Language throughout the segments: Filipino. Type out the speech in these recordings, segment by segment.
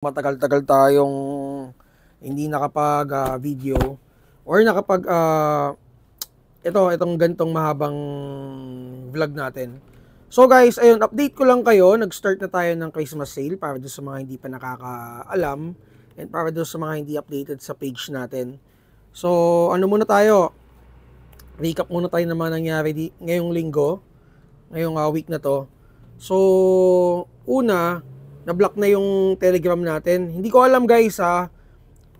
Matagal-tagal tayong hindi nakapag-video or itong gantong mahabang vlog natin. So guys, ayun, update ko lang kayo. Nag-start na tayo ng Christmas sale para doon sa mga hindi pa nakakaalam and para doon sa mga hindi updated sa page natin. So, ano muna tayo? Recap muna tayo ng mga nangyari ngayong linggo, ngayong week na to. So, una, na-block na yung Telegram natin. Hindi ko alam guys na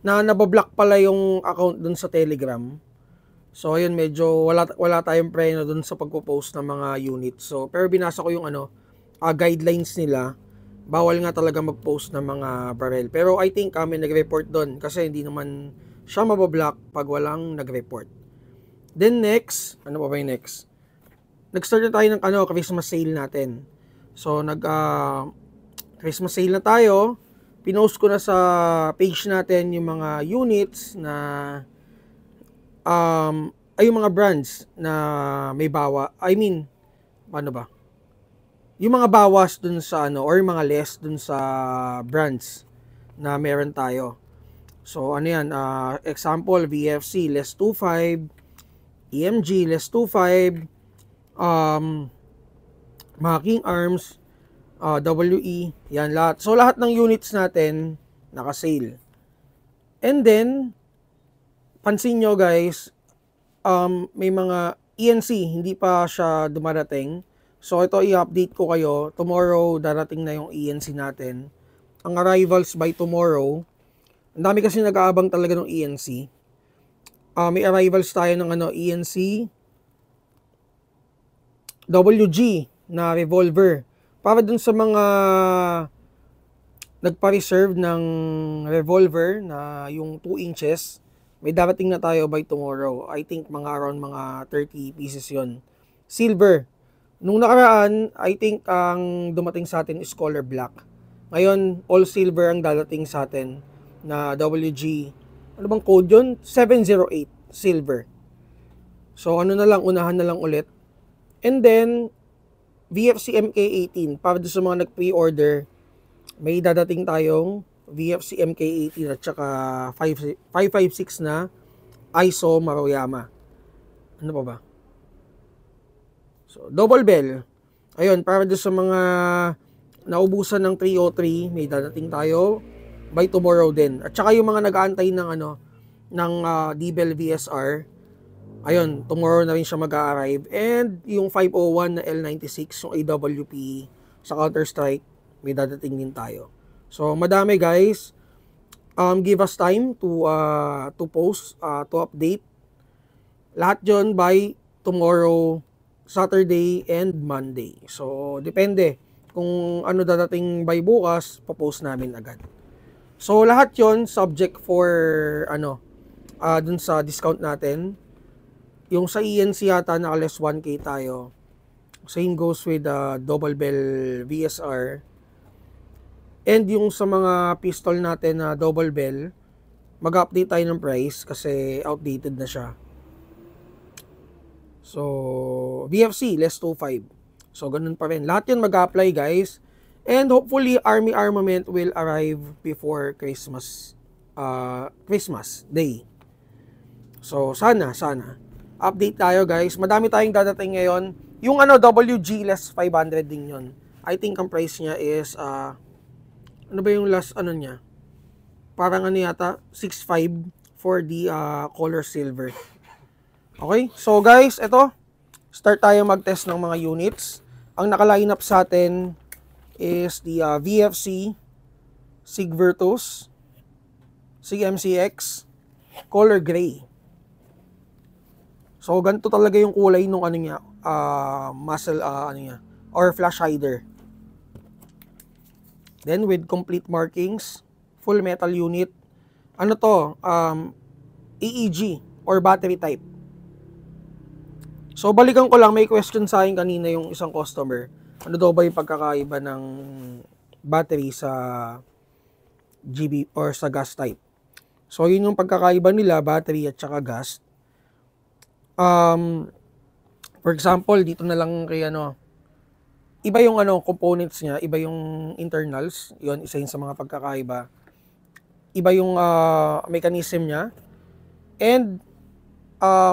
nabablock pala yung account dun sa Telegram. So ayun, medyo wala tayong preno dun sa pagpo-post ng mga units. So pero binasa ko yung guidelines nila. Bawal nga talaga mag-post ng mga barrel. Pero I think kami nag-report doon kasi hindi naman siya mabablock pag walang nag-report. Then next, ano pa ba yung next? Nag-start na tayo ng Christmas sale natin. So Christmas sale na tayo. Pinost ko na sa page natin yung mga units na yung mga brands na may paano ba? Yung mga bawas dun sa or mga less dun sa brands na meron tayo. So ano yan, example, VFC less 25, EMG less 25, mga King Arms, WE, yan lahat. So lahat ng units natin naka-sale. And then pansin nyo guys, may mga ENC hindi pa siya dumarating. So ito i-update ko kayo. Tomorrow darating na yung ENC natin. Ang arrivals by tomorrow. Ang dami kasi nag-aabang talaga ng ENC. May arrivals tayo ng ENC WG na revolver. Para dun sa mga nagpa-reserve ng revolver na yung 2 inches, may darating na tayo by tomorrow. I think around mga 30 pieces yon. Silver. Nung nakaraan, I think ang dumating sa atin is color black. Ngayon, all silver ang dadating sa atin na WG. Ano bang code yun? 708 silver. So ano na lang, unahan na lang ulit. And then, VFC MK18, para sa mga nag-pre-order, may dadating tayong VFC MK18 at saka 556 na ISO Maruyama. Ano pa ba? So, double bell. Ayun, para sa mga naubusan ng 303, may dadating tayo by tomorrow din. At saka yung mga nag-aantay ng D-Bell VSR, ayun, tomorrow na rin siya mag-a-arrive. And yung 501 na L96, yung AWP sa Counter-Strike, may dadating din tayo. So, madami guys. Give us time to post, to update. Lahat yon by tomorrow, Saturday, and Monday. So, depende. Kung ano dadating by bukas, papost namin agad. So, lahat yon subject for, dun sa discount natin. Yung sa ENC yata naka-less 1K tayo. Same goes with the double bell VSR. And yung sa mga pistol natin na double bell, mag-update tayo ng price kasi outdated na siya. So, VFC less 25. So, ganun pa rin. Lahat yun mag-apply guys. And hopefully, Army Armament will arrive before Christmas Day. So, sana. Update tayo guys. Madami tayong dadating ngayon. Yung WG less 500 din yun. I think ang price niya is ano ba yung last niya? Parang yata 6.5 for the color silver. Okay? So guys, ito. Start tayo mag-test ng mga units. Ang naka-line up sa atin is the VFC Sig Virtus Sig MCX color gray. So, ganito talaga yung kulay nung muzzle, or flash hider. Then, with complete markings, full metal unit. Ano to? EEG, or battery type. So, balikan ko lang, may question sa akin kanina yung isang customer. Ano daw ba yung pagkakaiba ng battery sa GB or sa gas type? So, yun yung pagkakaiba nila, battery at saka gas. For example, dito na lang kay iba yung components niya, iba yung internals, yun isa yun sa mga pagkakaiba. Iba yung mechanism niya, and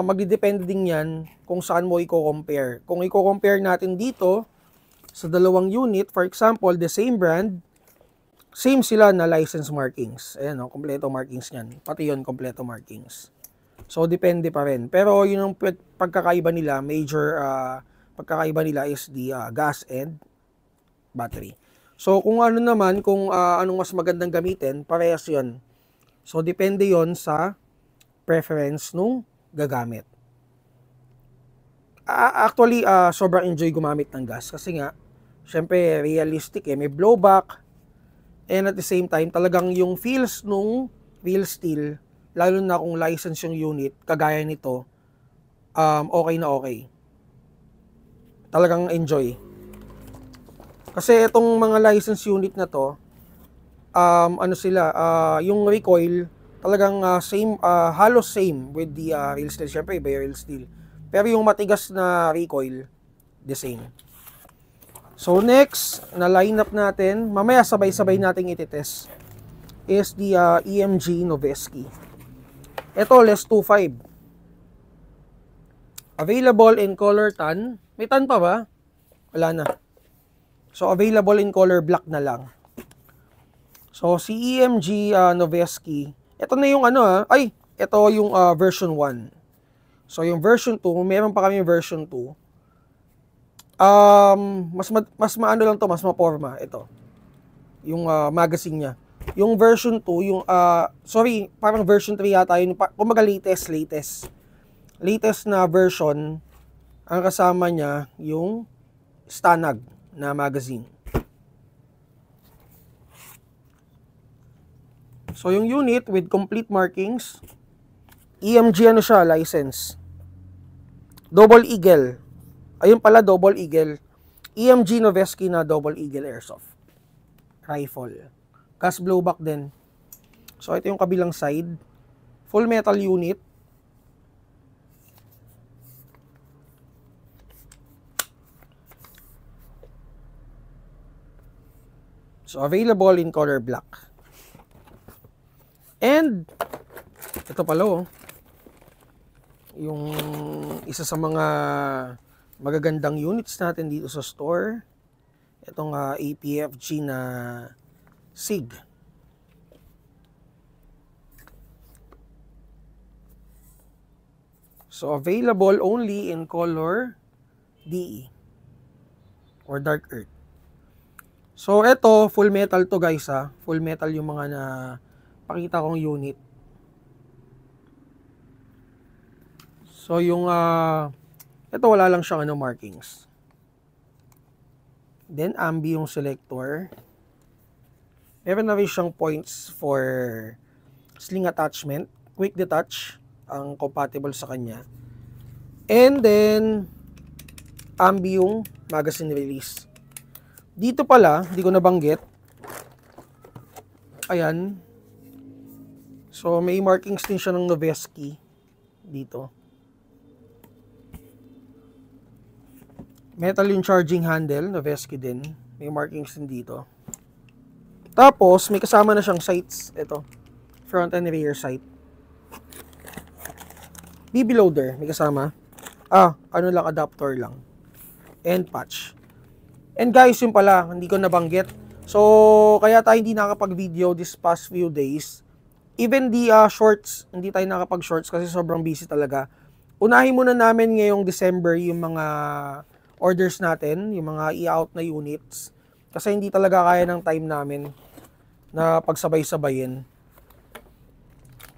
magdidepende din yan kung saan mo i-compare. Kung i-compare natin dito sa dalawang unit, for example, the same brand, same sila na license markings. Ayan, kompleto markings niyan. Pati yun, kompleto markings. So, depende pa rin. Pero yun ang pagkakaiba nila, major pagkakaiba nila is the gas and battery. So, kung ano naman, kung anong mas magandang gamitin, parehas yun. So, depende yon sa preference nung gagamit. Actually, sobrang enjoy gumamit ng gas kasi nga, syempre, realistic may blowback, and at the same time, talagang yung feels nung real steel, lalo na kung license yung unit, kagaya nito, okay na okay. Talagang enjoy. Kasi itong mga license unit na to, yung recoil, talagang same, halos same with the real steel. Syempre, iba yung real steel. Pero yung matigas na recoil, the same. So next, na lineup natin, mamaya sabay-sabay nating ititest, is the EMG Noveski. Ito, less 2.5. Available in color tan. May tan pa ba? Wala na. So, available in color black na lang. So, si EMG Noveski, ito na yung ito yung version 1. So, yung version 2, meron pa kami version 2. Mas maano lang to, mas maporma. Ito. Yung magazine niya. Yung version 2, yung, parang version 3 yata yun. Kumaga latest na version, ang kasama niya yung Stanag na magazine. So yung unit with complete markings, EMG siya, license. Double Eagle. Ayun pala, Double Eagle. EMG Noveski na Double Eagle Airsoft rifle. Gas blowback din. So ito yung kabilang side. Full metal unit. So, available in color black. And, ito pala yung isa sa mga magagandang units natin dito sa store. Itong APFG na SIG. So, available only in color DE or dark earth. So, ito, full metal to guys Full metal yung mga na pakita kong unit. So, yung, ito wala lang siyang markings. Then, ambi yung selector. Meron na rin siyang points for sling attachment. Quick detach ang compatible sa kanya. And then, ambi yung magazine release. Dito pala, hindi ko nabanggit. Ayan. So, may markings din siya ng Noveski dito. Metal yung charging handle, Noveski din. May markings din dito. Tapos, may kasama na siyang sights. Ito. Front and rear sight. BB loader, may kasama. Adapter lang. And patch. And guys, yun pala, hindi ko nabanggit. So, kaya tayo hindi nakapag-video this past few days. Even the shorts, hindi tayo nakapag-shorts kasi sobrang busy talaga. Unahin muna namin ngayong December yung mga orders natin, yung mga i-out na units. Kasi hindi talaga kaya ng time namin na pagsabay-sabayin.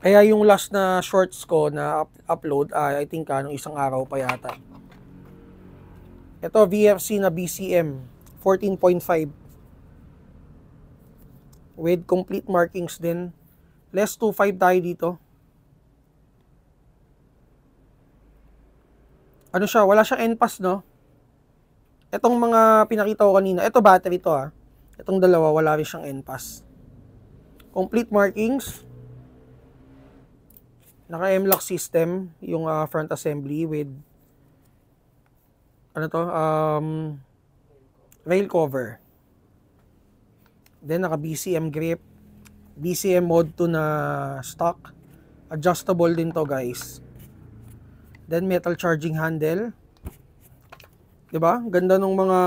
Kaya yung last na shorts ko na upload, I think nung isang araw pa yata. Ito, VFC na BCM 14.5 with complete markings din. Less 2.5 tayo dito. Ano siya? Wala siyang NPAS, no? Itong mga pinakita ko kanina, ito battery to Itong dalawa, wala rin siyang NPAS. Complete markings. Naka-M-lock system yung front assembly with rail cover. Then naka BCM grip, BCM mode 2 na stock. Adjustable din to guys. Then metal charging handle. 'Di ba? Ganda ng mga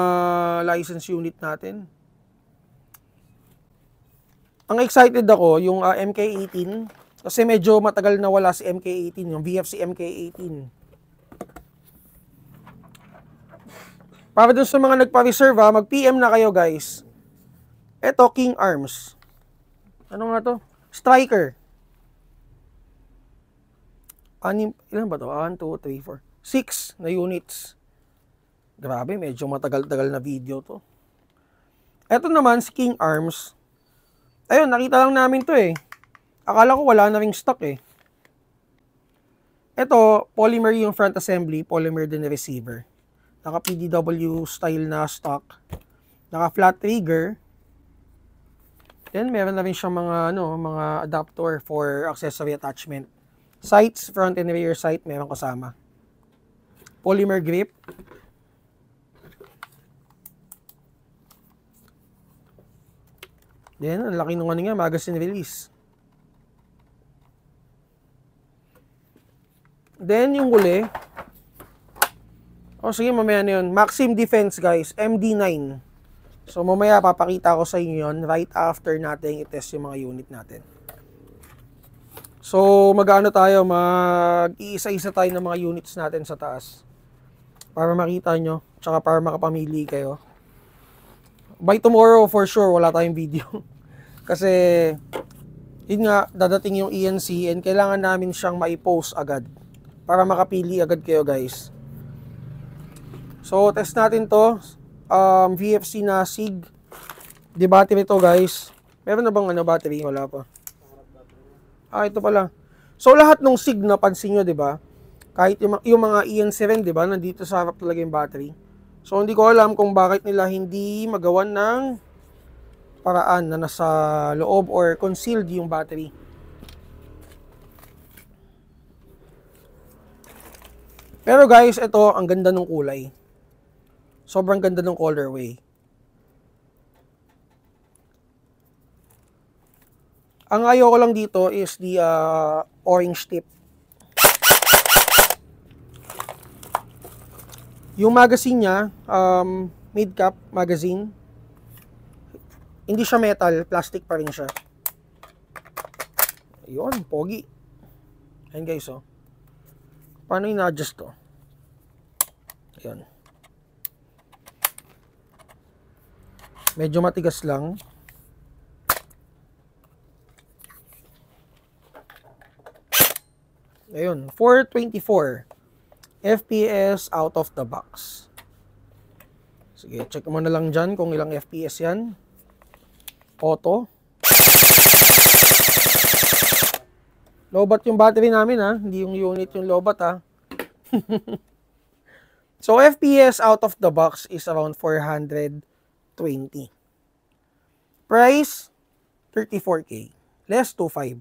license unit natin. Ang excited ako yung MK18 kasi medyo matagal na wala si MK18, yung VFC MK18. Para dun sa mga nagpa-reserve mag-PM na kayo guys. Ito, King Arms. Ano nga to? Striker. Ilan ba to? 1, 2, 3, 4. 6 na units. Grabe, medyo matagal-tagal na video to. Ito naman, si King Arms. Ayun, nakita lang namin to eh. Akala ko wala na ring stock eh. Ito, polymer yung front assembly. Polymer din na receiver. Naka PDW style na stock. Naka flat trigger. Then, meron na rin siyang mga, mga adapter for accessory attachment. Sights, front and rear sight, meron kasama. Polymer grip. Then, ang laki nung ano nga, magazine release. Then, yung huli. Sige, mamaya na yun. Maxim Defense, guys. MD9. So, mamaya papakita ko sa inyo yun right after natin i-test yung mga unit natin. So, mag-iisa-isa tayo ng mga units natin sa taas. Para makita nyo, tsaka para makapamili kayo. By tomorrow, for sure, wala tayong video. Kasi, yun nga, dadating yung ENC and kailangan namin siyang maipost agad. Para makapili agad kayo, guys. So, test natin to. VFC na SIG. Di battery to, guys. Meron na bang battery? Wala pa. Ito pala. So, lahat ng SIG na pansin nyo, di ba? Kahit yung mga EN7, di ba? Nandito sa harap talaga yung battery. So, hindi ko alam kung bakit nila hindi magawan ng paraan na nasa loob or concealed yung battery. Pero guys, ito, ang ganda ng kulay. Sobrang ganda ng colorway. Ang ayaw ko lang dito is the orange tip. Yung magazine niya, mid-cap magazine. Hindi siya metal, plastic pa rin siya. Ayun, pogi. Ayan guys, oh. Paano ina-adjust to? Ayun. Medyo matigas lang. Ayun, 424 FPS out of the box. Sige, check mo na lang dyan kung ilang FPS yan. Auto. Lobat yung battery namin hindi yung unit yung lobat So FPS out of the box is around 420. Price 34K. Less 25.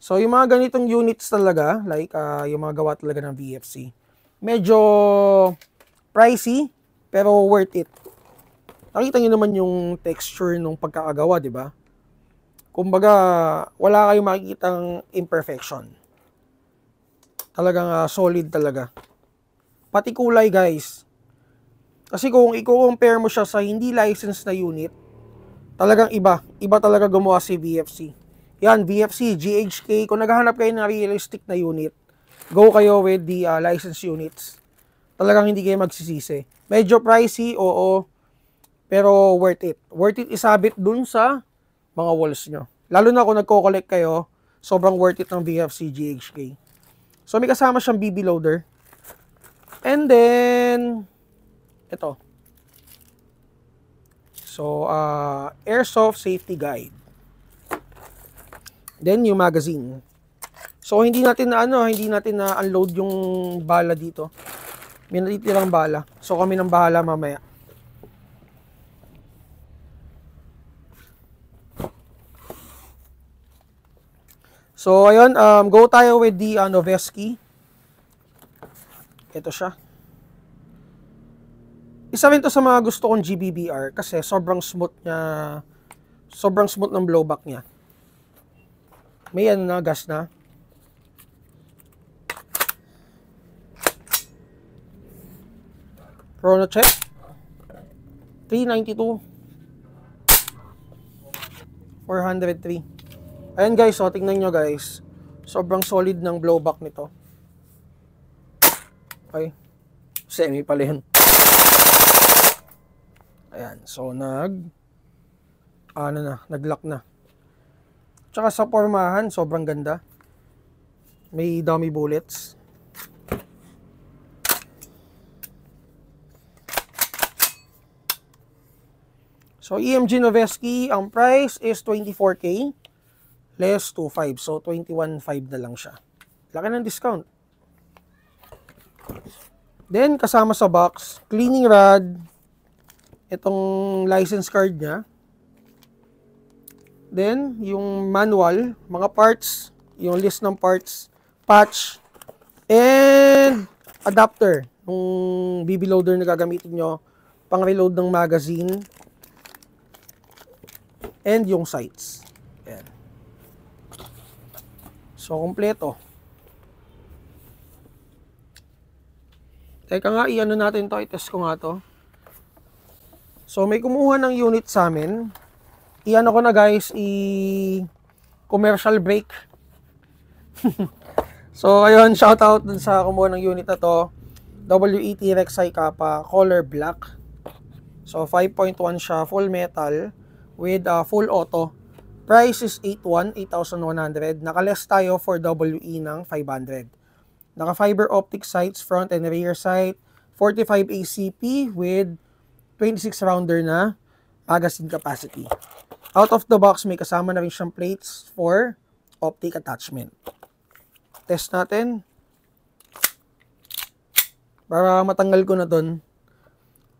So, yung mga ganitong units talaga, like yung mga gawa talaga ng VFC, medyo pricey, pero worth it. Nakita nyo naman yung texture nung pagkakagawa, di ba? Kumbaga, wala kayong makikitang imperfection. Talagang solid talaga. Pati kulay, guys. Kasi kung i-compare mo siya sa hindi licensed na unit, talagang iba. Iba talaga gumawa si VFC. Yan, VFC, GHK. Kung naghahanap kayo ng realistic na unit, go kayo with the licensed units. Talagang hindi kayo magsisisi. Medyo pricey, oo. Pero worth it. Worth it isabit dun sa mga walls nyo. Lalo na kung nagko-collect kayo, sobrang worth it ng VFC GHK. So may kasama siyang BB loader. And then, ito. So, Airsoft Safety Guide. Then, yung magazine. So, hindi natin na-unload yung bala dito. May natitirang bala. So, kami nang bahala mamaya. So, ayun, go tayo with the Noveski. Ito siya. Isa rin to sa mga gusto kong GBBR kasi sobrang smooth niya. Sobrang smooth ng blowback niya. May ano na, gas na. Chrono check. 392. 403. Ayan guys, so tingnan nyo guys. Sobrang solid ng blowback nito. Okay. Semi pala yun. Ayan, so nag-lock na. Tsaka sa pormahan, sobrang ganda. May dummy bullets. So EMG Noveski, ang price is 24K less 2.5. So 21.5 na lang siya. Laki ng discount. Then kasama sa box, cleaning rod, itong license card niya. Then yung manual, mga parts, yung list ng parts, patch, and adapter. Yung BB loader na gagamitin nyo, pang reload ng magazine. And yung sights. Ayan. So, kompleto. Teka nga, i-ano natin to, i-test ko nga to. So, may kumuha ng unit sa amin. I-ano ko na guys, commercial break. So, ayun, shoutout dun sa kumuha ng unit na to. WET Rek'Sai Kappa, color black. So, 5.1 siya, full metal. With full auto. Price is 8,100. Naka-less tayo for WE ng 500. Naka-fiber optic sights, front and rear sight. 45 ACP with 26 rounder na magazine capacity. Out of the box, may kasama na rin siyang plates for optic attachment. Test natin. Para matanggal ko na dun.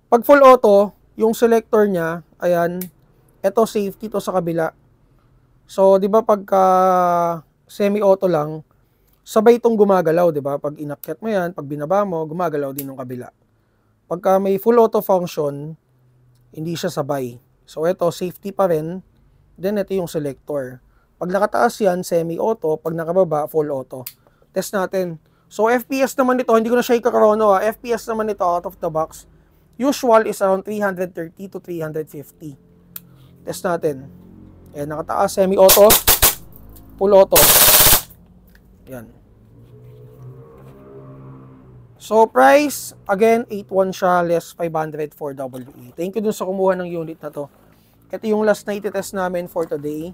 Pag full auto, yung selector niya, ayan, ito safety to sa kabila. So, 'di ba pagka semi-auto lang, sabay itong gumagalaw, 'di ba? Pag inakyat mo 'yan, pag binaba mo, gumagalaw din ng kabila. Pagka may full auto function, hindi siya sabay. So, ito safety pa rin. Then ito yung selector. Pag nakataas 'yan, semi-auto, pag nakababa, full auto. Test natin. So, FPS naman nito, hindi ko na siya ikakrono. FPS naman nito out of the box. Usual is around 330 to 350. Test natin. Ayan, nakataas, semi-auto, full auto. Ayan. So, price, again, 8.1 siya, less 500 for WE. Thank you dun sa kumuha ng unit na to. Ito yung last na ititest namin for today.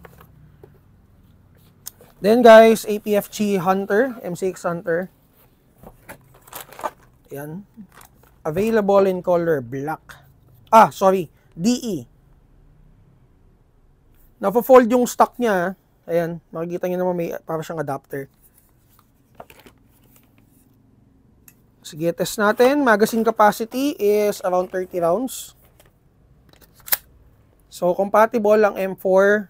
Then, guys, APFG Hunter, MCX Hunter. Ayan. Available in color black. DE. Napo-fold yung stock niya. Ayan, makikita niyo naman may para siyang adapter. Sige, test natin. Magazine capacity is around 30 rounds. So, compatible ang M4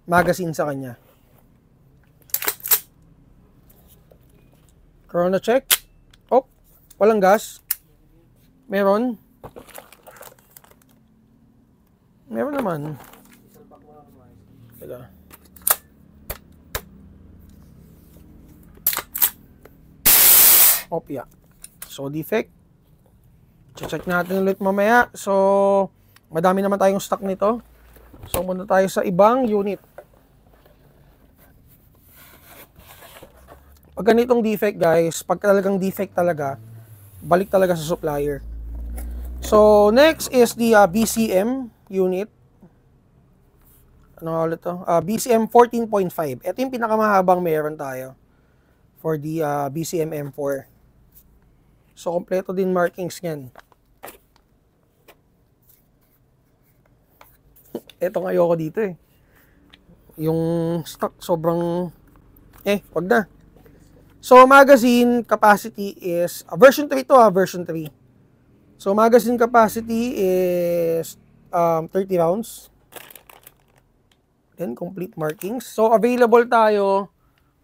magazine sa kanya. Chrono check. Oh, walang gas. Meron. Meron naman. Teka. Opya. So, defect. Check natin ulit mamaya. So, madami naman tayong stock nito. So, muna tayo sa ibang unit. Pag ganitong defect, guys, pag talagang defect talaga, balik talaga sa supplier. So, next is the BCM unit. Ano nga ulit to? BCM 14.5. Ito yung pinakamahabang meron tayo for the BCM M4. So, kompleto din markings niyan. Ito nga ayoko dito eh. Yung stock sobrang wag na. So, magazine capacity is version 3 to version 3. So, magazine capacity is 30 rounds. Then, complete markings. So, available tayo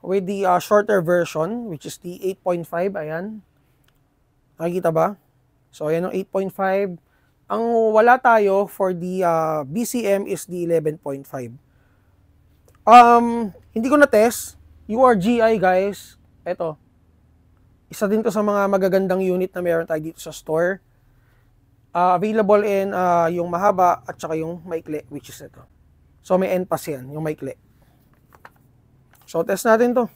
with the shorter version, which is the 8.5. Ayan. Nakikita ba? So, ayan yung 8.5. Ang wala tayo for the BCM is the 11.5. Hindi ko na-test. URGI guys, eto. Isa din to sa mga magagandang unit na meron tayo dito sa store. Available in yung mahaba at saka yung maikli, which is ito. So may NPAS yan, yung maikli. So test natin to.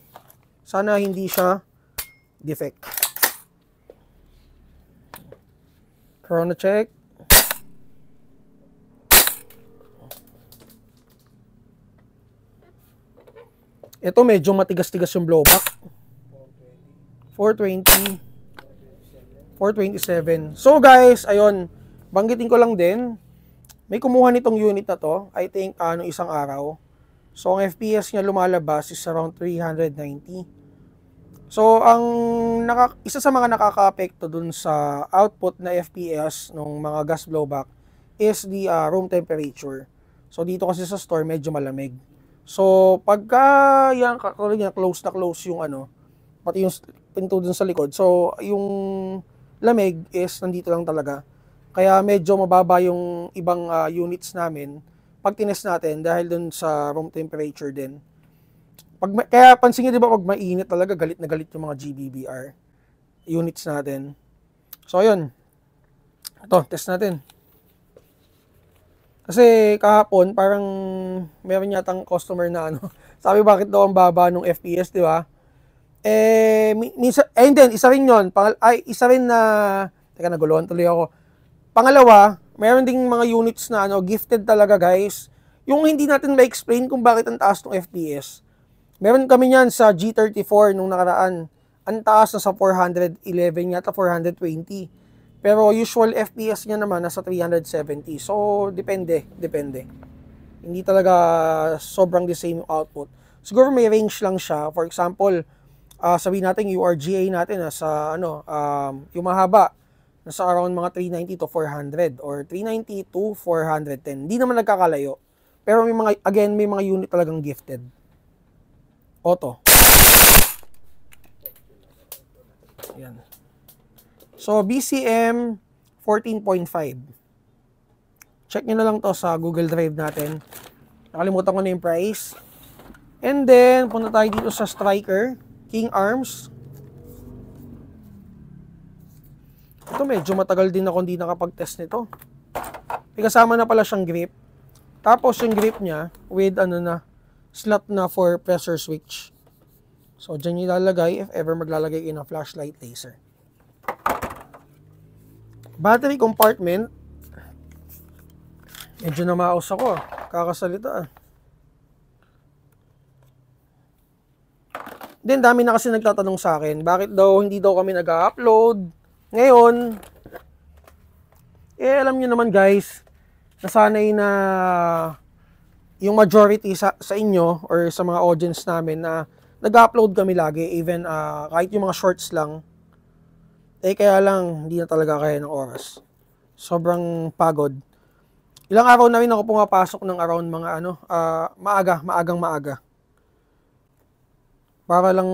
Sana hindi siya defect. Corona check. Ito medyo matigas-tigas yung blowback. 420. 427. So guys, ayun, banggitin ko lang din, may kumuha nitong unit na to, I think isang araw. So ang FPS niya lumalabas is around 390. So ang isa sa mga nakaka-apekto dun sa output na FPS ng mga gas blowback is the room temperature. So dito kasi sa store medyo malamig. So pagka yan close na close yung pati yung pinto dun sa likod. So yung lamig is nandito lang talaga. Kaya medyo mababa yung ibang units namin pag tinest natin dahil dun sa room temperature din. Kaya pansin nyo, di ba, pag mainit talaga, galit na galit yung mga GBBR units natin. So, ayun. Ito, test natin. Kasi kahapon, parang meron yatang customer na sabi bakit daw ang baba ng FPS, di ba? And then, isa rin yun. Isa rin na, teka, naguluhan tuloy ako. Pangalawa, meron ding mga units na gifted talaga guys. Yung hindi natin ma-explain kung bakit ang taas ng FPS. Meron kami yan sa G34 nung nakaraan. Ang taas na sa 411 yata, 420. Pero usual FPS niya naman nasa 370. So, depende. Hindi talaga sobrang the same output. Siguro may range lang siya. For example, sabihin natin URGA natin nasa yung mahaba nasa around mga 390 to 400 or 390 to 410. Hindi naman nagkakalayo. Pero may mga unit talagang gifted. Auto. Yan. So BCM 14.5. Check nyo na lang to sa Google Drive natin. Nakalimutan ko na yung price. And then punta tayo dito sa Striker King Arms. Ito medyo matagal din ako hindi nakapag-test nito. May kasama na pala siyang grip. Tapos yung grip niya with slot na for pressure switch. So dyan ilalagay if ever maglalagay kayo ng flashlight laser. Battery compartment. Medyo namaos ako. Kakasalita. Then dami na kasi nagtatanong sa akin, bakit daw hindi daw kami nag-upload ngayon? Alam niyo naman guys, nasanay na yung majority sa inyo or sa mga audience namin na nag-upload kami lagi, even kahit yung mga shorts lang. Kaya lang hindi na talaga kaya ng oras. Sobrang pagod. Ilang araw na rin ako pumapasok ng around mga maagang maaga. Para lang,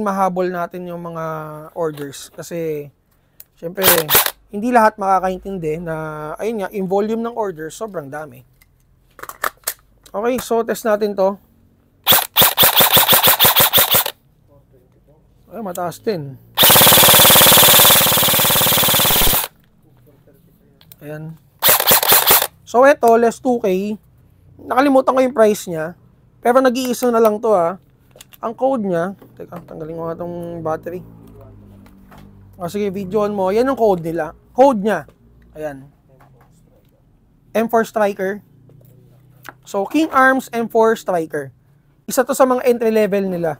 mahabol natin yung mga orders. Kasi, syempre, hindi lahat makakaintindi na, ayun nga, yung volume ng orders, sobrang dami. Okay, so test natin to. Ay, mataas din. Ayan. So, eto, less 2K. Nakalimutan ko yung price niya. Pero nag-iisa na lang to Ang code niya, teka, tanggalin ko nga itong battery. Sige, videoan mo. Yan ang code nila. Code niya. Ayan. M4 Striker. So, King Arms M4 Striker. Isa to sa mga entry level nila.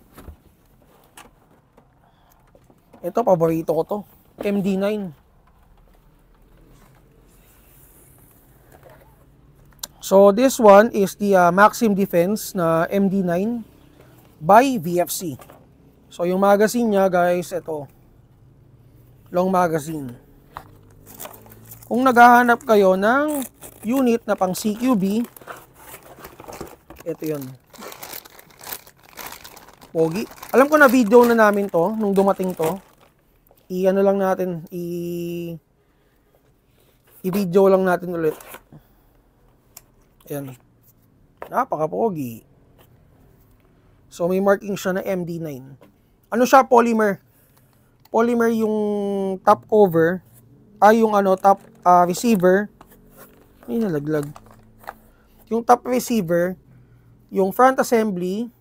Ito, paborito ko to. MD9. So, this one is the Maxim Defense na MD9 by VFC. So, yung magazine niya, guys, ito. Long magazine. Kung naghahanap kayo ng unit na pang CQB, ito yun. Pogi. Alam ko na video na namin to, nung dumating to. Lang natin, I-video lang natin ulit. Ayan. Napaka-pogi. So, may marking siya na MD9. Ano siya? Polymer. Polymer yung top cover. Yung top receiver. May nalaglag. Yung top receiver, yung front assembly.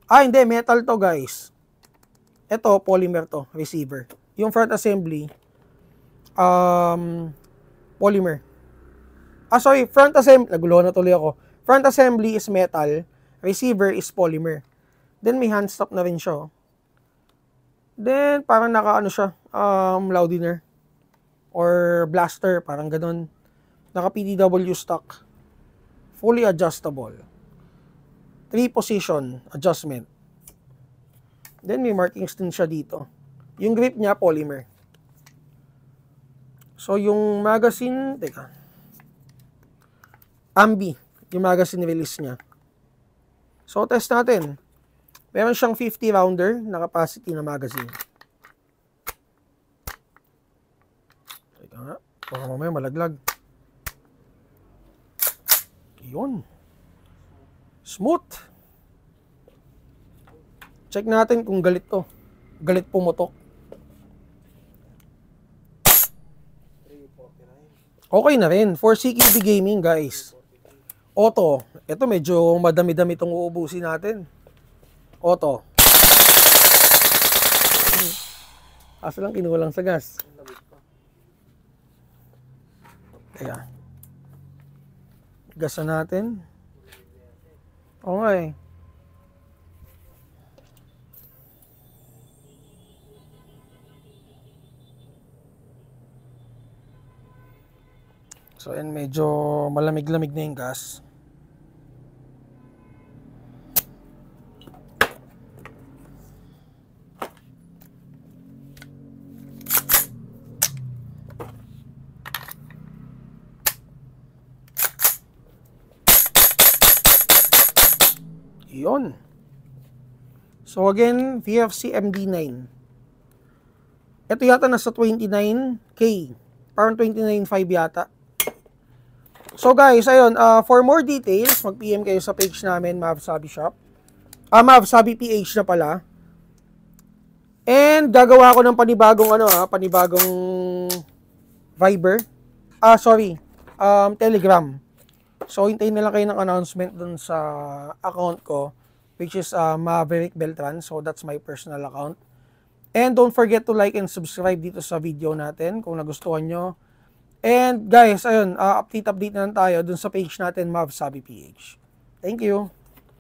Hindi. Metal to, guys. Ito, polymer to. Receiver. Yung front assembly, polymer. Sorry, front assembly, nagulo na tuloy ako. Front assembly is metal, receiver is polymer. Then may hand stop na rin siya. Then parang siya, loudiner or blaster, parang ganun. Naka PDW stock. Fully adjustable. 3 position adjustment. Then may markings din siya dito. Yung grip niya polymer. So yung magazine, Ambi, yung magazine release niya. So, test natin. Meron siyang 50 rounder na capacity na magazine. Teka nga. Baka mamaya malaglag. Yun. Smooth. Check natin kung galit to. Galit pumutok. Okay na rin. For CQB Gaming, guys. Auto. Ito medyo madami-dami itong uubusin natin. Auto. Kaso lang kinulang sa gas. Kaya. Gasan natin. Okay. So, yan medyo malamig-lamig na yung gas. Yun. So, again, VFC MD9. Ito yata nasa 29K. Parang 29.5 yata. So guys, ayun, for more details, mag-PM kayo sa page namin, Mavsabi Shop. Mavsabi PH na pala. And gagawa ko ng panibagong panibagong Viber. Telegram. So hintayin na lang kayo ng announcement dun sa account ko, which is Maverick Beltran. So that's my personal account. And don't forget to like and subscribe dito sa video natin kung nagustuhan nyo. And guys, ayun, update na lang tayo dun sa page natin, Mavsabi PH. Thank you.